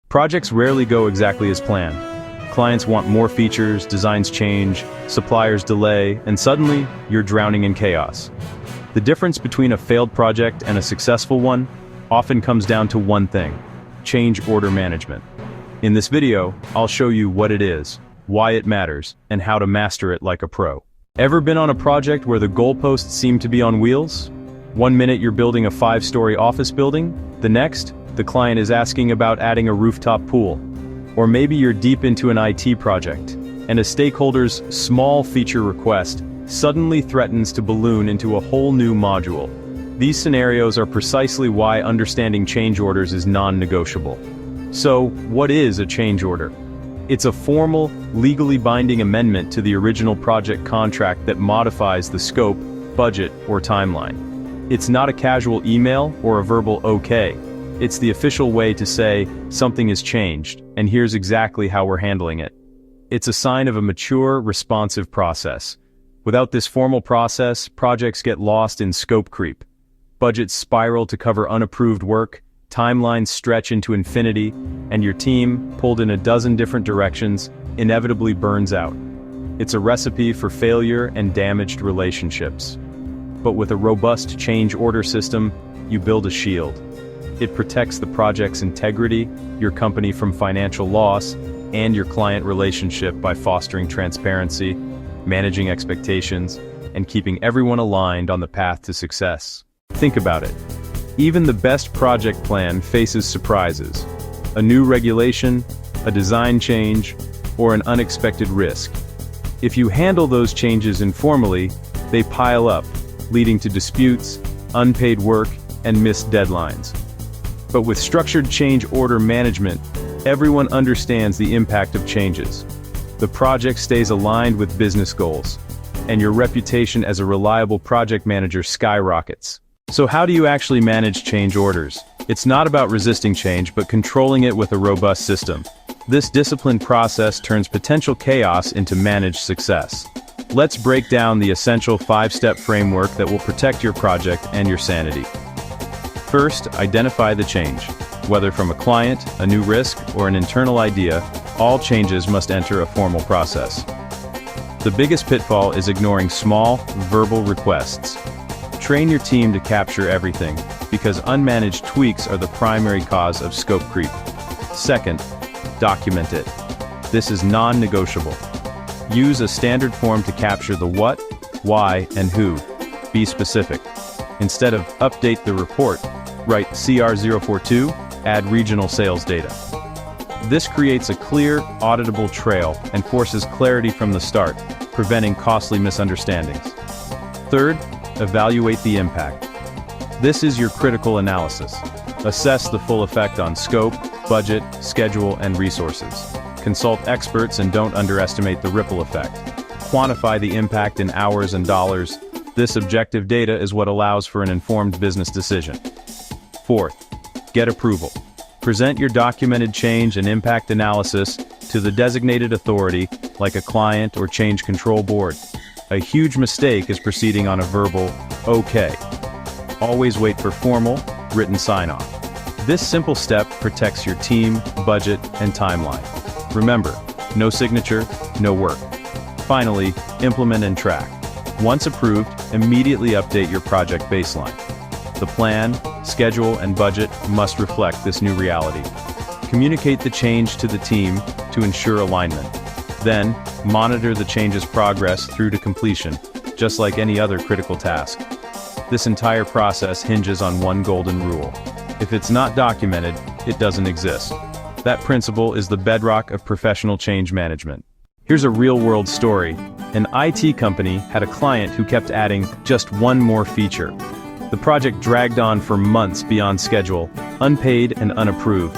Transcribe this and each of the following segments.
Projects rarely go exactly as planned. Clients want more features, designs change, suppliers delay, and suddenly, you're drowning in chaos. The difference between a failed project and a successful one often comes down to one thing: change order management. In this video, I'll show you what it is, why it matters, and how to master it like a pro. Ever been on a project where the goalposts seem to be on wheels? One minute you're building a 5-story office building, the next, the client is asking about adding a rooftop pool. Or maybe you're deep into an IT project, and a stakeholder's small feature request suddenly threatens to balloon into a whole new module. These scenarios are precisely why understanding change orders is non-negotiable. So, what is a change order? It's a formal, legally binding amendment to the original project contract that modifies the scope, budget, or timeline. It's not a casual email or a verbal okay. It's the official way to say, something has changed, and here's exactly how we're handling it. It's a sign of a mature, responsive process. Without this formal process, projects get lost in scope creep. Budgets spiral to cover unapproved work, timelines stretch into infinity, and your team, pulled in a dozen different directions, inevitably burns out. It's a recipe for failure and damaged relationships. But with a robust change order system, you build a shield. It protects the project's integrity, your company from financial loss, and your client relationship by fostering transparency, managing expectations, and keeping everyone aligned on the path to success. Think about it. Even the best project plan faces surprises. A new regulation, a design change, or an unexpected risk. If you handle those changes informally, they pile up, leading to disputes, unpaid work, and missed deadlines. But with structured change order management, everyone understands the impact of changes. The project stays aligned with business goals, and your reputation as a reliable project manager skyrockets. So how do you actually manage change orders? It's not about resisting change, but controlling it with a robust system. This disciplined process turns potential chaos into managed success. Let's break down the essential 5-step framework that will protect your project and your sanity. First, identify the change. Whether from a client, a new risk, or an internal idea, all changes must enter a formal process. The biggest pitfall is ignoring small, verbal requests. Train your team to capture everything, because unmanaged tweaks are the primary cause of scope creep. Second, document it. This is non-negotiable. Use a standard form to capture the what, why, and who. Be specific. Instead of update the report, write CR042, add regional sales data. This creates a clear, auditable trail and forces clarity from the start, preventing costly misunderstandings. Third, evaluate the impact. This is your critical analysis. Assess the full effect on scope, budget, schedule, and resources. Consult experts and don't underestimate the ripple effect. Quantify the impact in hours and dollars. This objective data is what allows for an informed business decision. Fourth, get approval. Present your documented change and impact analysis to the designated authority, like a client or change control board. A huge mistake is proceeding on a verbal, okay. Always wait for formal, written sign-off. This simple step protects your team, budget, and timeline. Remember, no signature, no work. Finally, implement and track. Once approved, immediately update your project baseline. The plan, schedule, and budget must reflect this new reality. Communicate the change to the team to ensure alignment. Then, monitor the change's progress through to completion, just like any other critical task. This entire process hinges on one golden rule. If it's not documented, it doesn't exist. That principle is the bedrock of professional change management. Here's a real-world story. An IT company had a client who kept adding just one more feature. The project dragged on for months beyond schedule, unpaid and unapproved.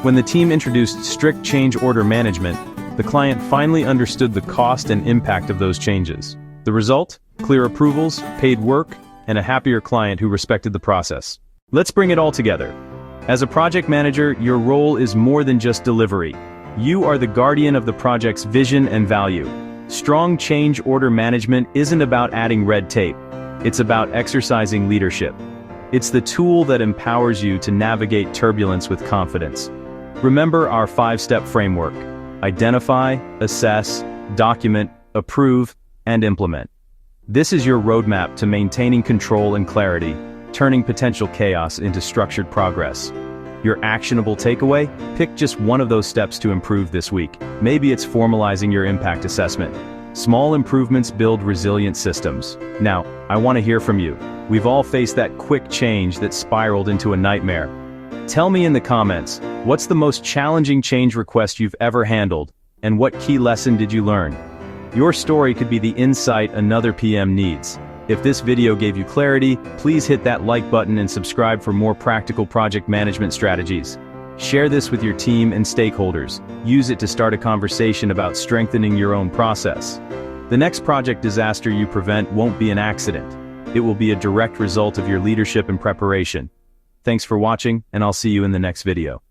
When the team introduced strict change order management, the client finally understood the cost and impact of those changes. The result? Clear approvals, paid work, and a happier client who respected the process. Let's bring it all together. As a project manager, your role is more than just delivery. You are the guardian of the project's vision and value. Strong change order management isn't about adding red tape. It's about exercising leadership. It's the tool that empowers you to navigate turbulence with confidence. Remember our 5-step framework: identify, assess, document, approve, and implement. This is your roadmap to maintaining control and clarity, turning potential chaos into structured progress. Your actionable takeaway? Pick just one of those steps to improve this week. Maybe it's formalizing your impact assessment. Small improvements build resilient systems. Now, I want to hear from you. We've all faced that quick change that spiraled into a nightmare. Tell me in the comments, what's the most challenging change request you've ever handled, and what key lesson did you learn? Your story could be the insight another PM needs. If this video gave you clarity, please hit that like button and subscribe for more practical project management strategies. Share this with your team and stakeholders. Use it to start a conversation about strengthening your own process. The next project disaster you prevent won't be an accident. It will be a direct result of your leadership and preparation. Thanks for watching, and I'll see you in the next video.